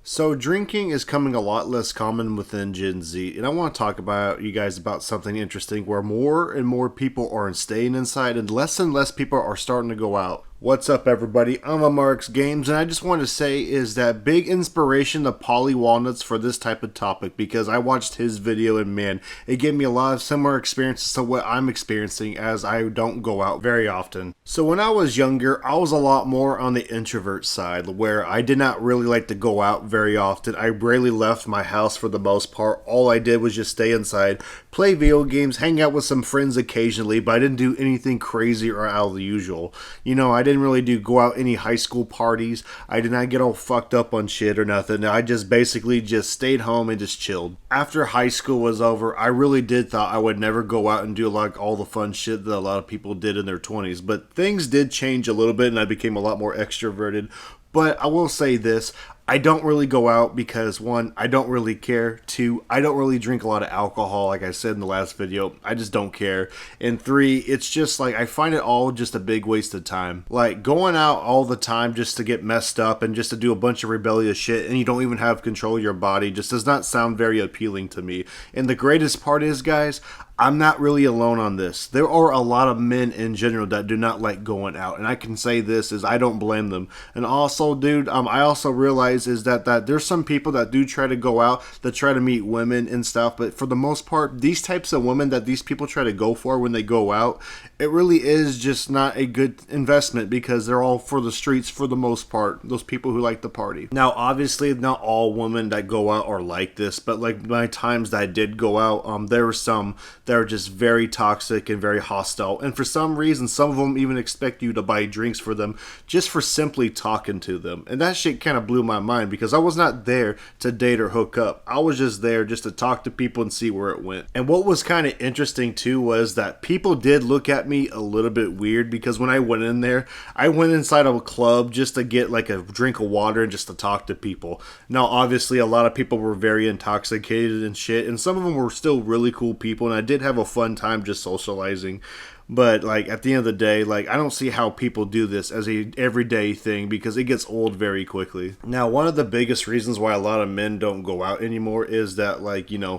So drinking is coming a lot less common within Gen Z, and I want to talk about you guys about something interesting where more and more people are staying inside and less people are starting to go out. What's up, everybody? I'm a Marks Games, and I just want to say is that big inspiration to Polly Walnuts for this type of topic because I watched his video and man, it gave me a lot of similar experiences to what I'm experiencing as I don't go out very often. So when I was younger, I was a lot more on the introvert side where I did not really like to go out very often. I rarely left my house for the most part. All I did was just stay inside, play video games, hang out with some friends occasionally, but I didn't do anything crazy or out of the usual. I didn't really go out any high school parties. I did not get all fucked up on shit or nothing. I just basically just stayed home and just chilled. After high school was over, I really did thought I would never go out and do like all the fun shit that a lot of people did in their 20s. But things did change a little bit and I became a lot more extroverted. But I will say this, I don't really go out because one, I don't really care. Two, I don't really drink a lot of alcohol, like I said in the last video. I just don't care. And three, it's just like I find it all just a big waste of time. Like going out all the time just to get messed up and just to do a bunch of rebellious shit and you don't even have control of your body just does not sound very appealing to me. And the greatest part is, guys, I'm not really alone on this. There are a lot of men in general that do not like going out, and I can say this is I don't blame them. And also, dude, I also realize is that there's some people that do try to go out, that try to meet women and stuff, but for the most part, these types of women that these people try to go for when they go out, it really is just not a good investment because they're all for the streets for the most part, those people who like to party. Now, obviously, not all women that go out are like this, but like my times that I did go out, there were some that are just very toxic and very hostile. And for some reason, some of them even expect you to buy drinks for them just for simply talking to them. And that shit kind of blew my mind because I was not there to date or hook up. I was just there just to talk to people and see where it went. And what was kind of interesting too was that people did look at me a little bit weird because when I went in there, I went inside of a club just to get like a drink of water and just to talk to people. Now, obviously, a lot of people were very intoxicated and shit, and some of them were still really cool people, and I did have a fun time just socializing. But like at the end of the day, like I don't see how people do this as a everyday thing because it gets old very quickly. Now, one of the biggest reasons why a lot of men don't go out anymore is that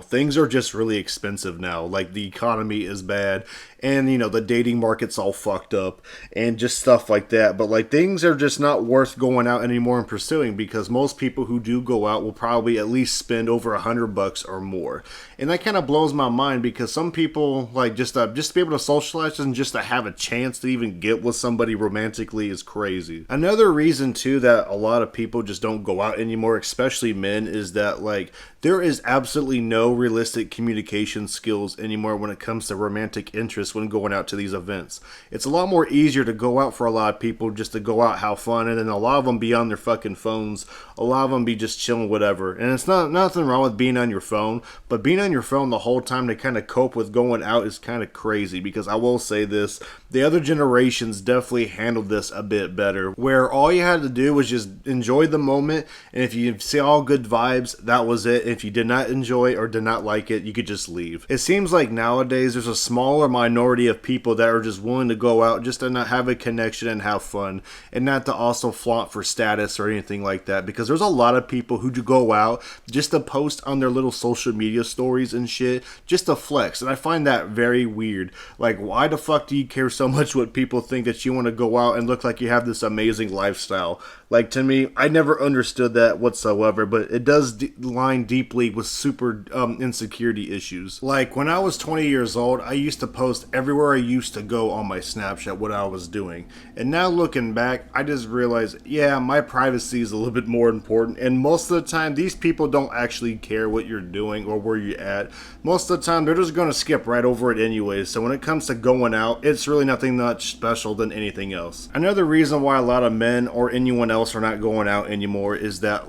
things are just really expensive now. Like the economy is bad and the dating market's all fucked up and just stuff like that. But like things are just not worth going out anymore and pursuing because most people who do go out will probably at least spend over $100 or more. And that kind of blows my mind because some people like just to be able to socialize and just to have a chance to even get with somebody romantically is crazy. Another reason too that a lot of people just don't go out anymore, especially men, is that like there is absolutely no realistic communication skills anymore when it comes to romantic interest when going out to these events. It's a lot more easier to go out for a lot of people just to go out, have fun, and then a lot of them be on their fucking phones. A lot of them be just chilling, whatever. And it's nothing wrong with being on your phone, but being on your phone the whole time to kind of cope with going out is kind of crazy because I will say this, the other generations definitely handled this a bit better where all you had to do was just enjoy the moment, and if you see all good vibes, that was it. If you did not enjoy or did not like it, you could just leave. It seems like nowadays there's a smaller minority of people that are just willing to go out just to not have a connection and have fun and not to also flaunt for status or anything like that because there's a lot of people who do go out just to post on their little social media stories and shit just to flex, and I find that very weird. Like, why the fuck do you care so much what people think that you want to go out and look like you have this amazing lifestyle? Like, to me, I never understood that whatsoever, but it does line deeply with super insecurity issues. Like, when I was 20 years old, I used to post everywhere I used to go on my Snapchat what I was doing. And now looking back, I just realized, yeah, my privacy is a little bit more important. And most of the time, these people don't actually care what you're doing or where you're at. Most of the time, they're just going to skip right over it anyway. So when it comes to going out, it's really nothing much special than anything else. Another reason why a lot of men or anyone else are not going out anymore is that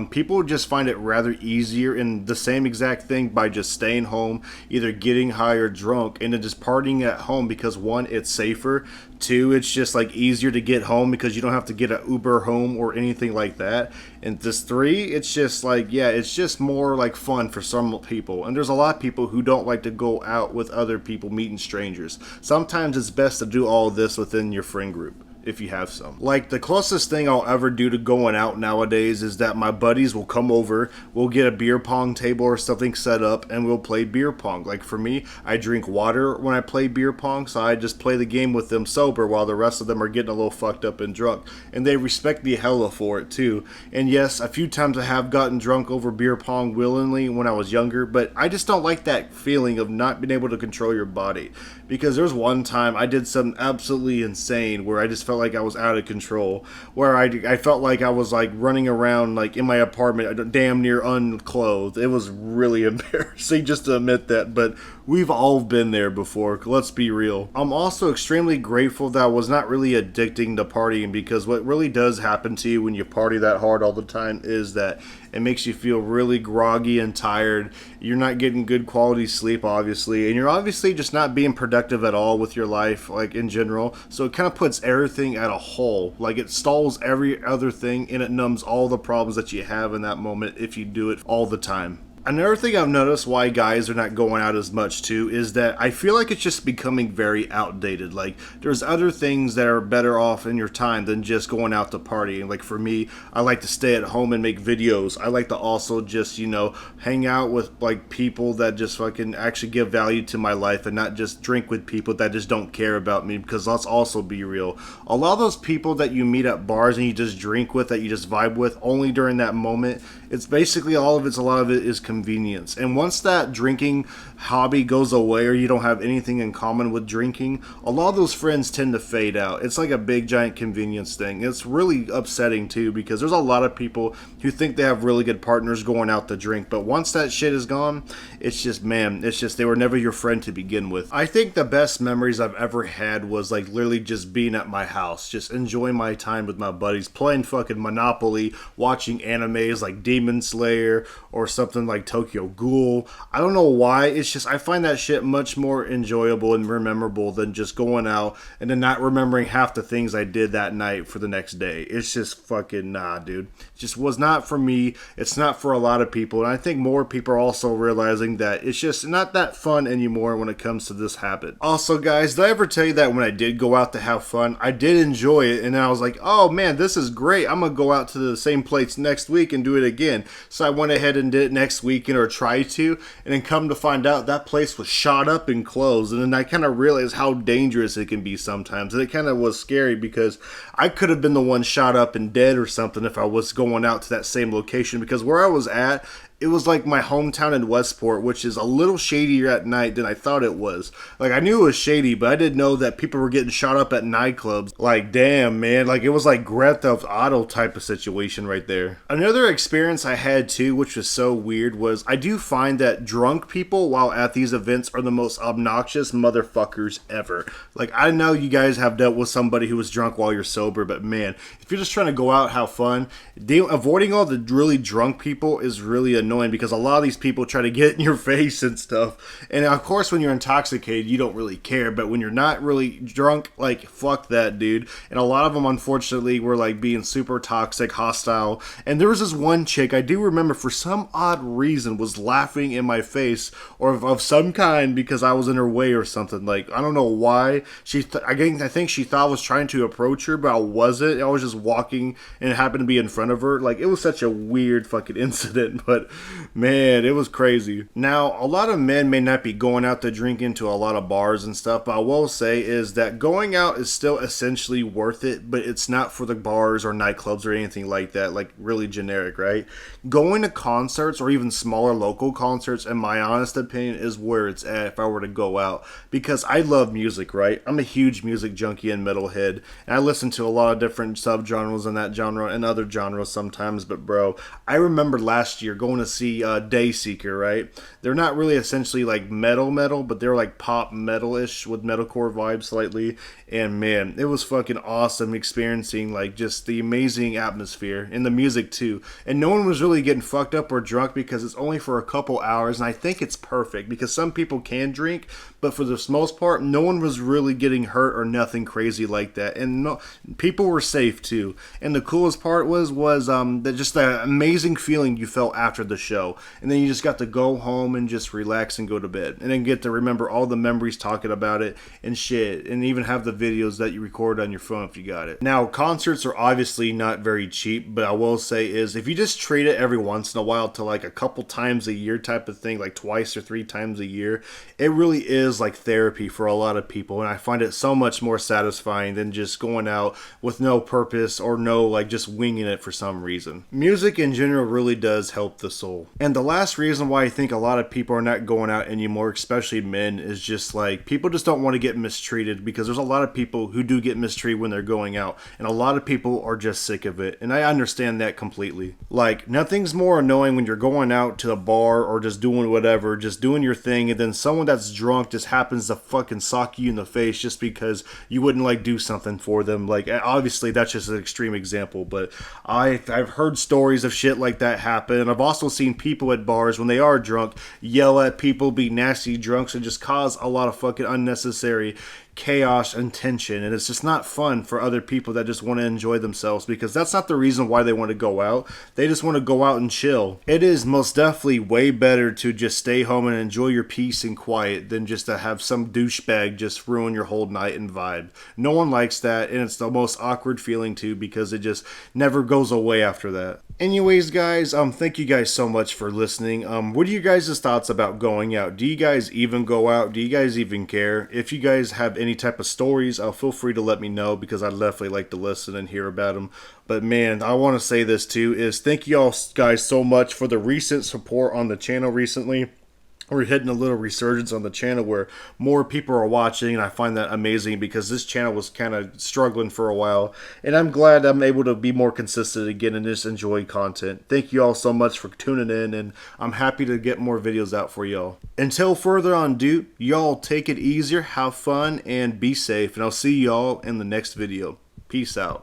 people just find it rather easier in the same exact thing by just staying home, either getting high or drunk, and then just partying at home because one, it's safer. Two, it's just like easier to get home because you don't have to get an Uber home or anything like that. And just three, it's just like, yeah, it's just more like fun for some people. And there's a lot of people who don't like to go out with other people, meeting strangers. Sometimes it's best to do all of this within your friend group. if you have some. Like, the closest thing I'll ever do to going out nowadays is that my buddies will come over, we'll get a beer pong table or something set up, and we'll play beer pong. Like, for me, I drink water when I play beer pong, so I just play the game with them sober while the rest of them are getting a little fucked up and drunk. And they respect the hella for it, too. And yes, a few times I have gotten drunk over beer pong willingly when I was younger, but I just don't like that feeling of not being able to control your body. Because there's one time I did something absolutely insane where I just felt like I was out of control, where I felt like I was like running around like in my apartment damn near unclothed. It was really embarrassing just to admit that, but we've all been there before, let's be real. I'm also extremely grateful that I was not really addicting to partying, because what really does happen to you when you party that hard all the time is that it makes you feel really groggy and tired. You're not getting good quality sleep, obviously, and you're obviously just not being productive at all with your life, like in general. So it kind of puts everything at a halt. Like, it stalls every other thing, and it numbs all the problems that you have in that moment if you do it all the time. Another thing I've noticed why guys are not going out as much too is that I feel like it's just becoming very outdated. Like, there's other things that are better off in your time than just going out to party. And like, for me, I like to stay at home and make videos. I like to also just, hang out with like people that just fucking actually give value to my life, and not just drink with people that just don't care about me. Because let's also be real, a lot of those people that you meet at bars and you just drink with, that you just vibe with only during that moment, it's basically a lot of it is convenience. And once that drinking hobby goes away, or you don't have anything in common with drinking, a lot of those friends tend to fade out. It's like a big giant convenience thing. It's really upsetting too, because there's a lot of people who think they have really good partners going out to drink, but once that shit is gone, it's just they were never your friend to begin with. I think the best memories I've ever had was like literally just being at my house, just enjoying my time with my buddies, playing fucking Monopoly, watching animes like Demon Slayer or something like Tokyo Ghoul. I don't know why, it's just I find that shit much more enjoyable and memorable than just going out and then not remembering half the things I did that night for the next day. It's just fucking nah, dude. It just was not for me. It's not for a lot of people, and I think more people are also realizing that it's just not that fun anymore when it comes to this habit. Also, guys, did I ever tell you that when I did go out to have fun, I did enjoy it, and then I was like, oh man, this is great. I'm gonna go out to the same place next week and do it again. So I went ahead and did it next weekend, or tried to, and then come to find out that place was shot up and closed. And then I kind of realized how dangerous it can be sometimes, and it kind of was scary because I could have been the one shot up and dead or something if I was going out to that same location, because where I was at, it was like my hometown in Westport, which is a little shadier at night than I thought it was. Like, I knew it was shady, but I didn't know that people were getting shot up at nightclubs. Like, damn, man. Like, it was like Grand Theft Auto type of situation right there. Another experience I had too, which was so weird, was I do find that drunk people while at these events are the most obnoxious motherfuckers ever. Like, I know you guys have dealt with somebody who was drunk while you're sober, but man, if you're just trying to go out, have fun, avoiding all the really drunk people is really annoying, because a lot of these people try to get in your face and stuff. And of course, when you're intoxicated, you don't really care, but when you're not really drunk, like, fuck that, dude. And a lot of them, unfortunately, were like being super toxic, hostile. And there was this one chick I do remember, for some odd reason, was laughing in my face, or of some kind, because I was in her way or something. Like, I don't know why. I think she thought I was trying to approach her, but I wasn't. I was just walking, and it happened to be in front of her. Like, it was such a weird fucking incident, but man, it was crazy. Now, a lot of men may not be going out to drink into a lot of bars and stuff, but I will say is that going out is still essentially worth it, but it's not for the bars or nightclubs or anything like that, like really generic, right? Going to concerts, or even smaller local concerts, in my honest opinion, is where it's at if I were to go out, because I love music, right? I'm a huge music junkie and metalhead, and I listen to a lot of different subgenres in that genre and other genres sometimes, but bro, I remember last year going to see Dayseeker, right? They're not really essentially like metal, but they're like pop metal-ish with metalcore vibes slightly. And man, it was fucking awesome experiencing like just the amazing atmosphere and the music too. And no one was really getting fucked up or drunk, because it's only for a couple hours, and I think it's perfect because some people can drink, but for the most part, no one was really getting hurt or nothing crazy like that. And no, people were safe too. And the coolest part was that just the amazing feeling you felt after the the show, and then you just got to go home and just relax and go to bed, and then get to remember all the memories talking about it and shit, and even have the videos that you record on your phone if you got it. Now, concerts are obviously not very cheap, but I will say is if you just treat it every once in a while to like a couple times a year type of thing, like twice or 3 times a year, it really is like therapy for a lot of people, and I find it so much more satisfying than just going out with no purpose or no like just winging it for some reason. Music in general really does help the soul. And the last reason why I think a lot of people are not going out anymore, especially men, is just like people just don't want to get mistreated, because there's a lot of people who do get mistreated when they're going out, and a lot of people are just sick of it, and I understand that completely. Like, nothing's more annoying when you're going out to a bar or just doing whatever, just doing your thing, and then someone that's drunk just happens to fucking sock you in the face just because you wouldn't like do something for them. Like, obviously that's just an extreme example, but I've heard stories of shit like that happen, and I've also seen people at bars when they are drunk yell at people, be nasty drunks, and just cause a lot of fucking unnecessary chaos and tension, and it's just not fun for other people that just want to enjoy themselves, because that's not the reason why they want to go out. They just want to go out and chill. It is most definitely way better to just stay home and enjoy your peace and quiet than just to have some douchebag just ruin your whole night and vibe. No one likes that, and it's the most awkward feeling too, because it just never goes away after that. Anyways, guys, thank you guys so much for listening. What are you guys' thoughts about going out? Do you guys even go out? Do you guys even care? If you guys have any type of stories, feel free to let me know, because I'd definitely like to listen and hear about them. But man, I want to say this too, is thank you all guys so much for the recent support on the channel recently. We're hitting a little resurgence on the channel where more people are watching, and I find that amazing, because this channel was kind of struggling for a while, and I'm glad I'm able to be more consistent again and just enjoy content. Thank you all so much for tuning in, and I'm happy to get more videos out for y'all. Until further ado, y'all take it easier, have fun, and be safe, and I'll see y'all in the next video. Peace out.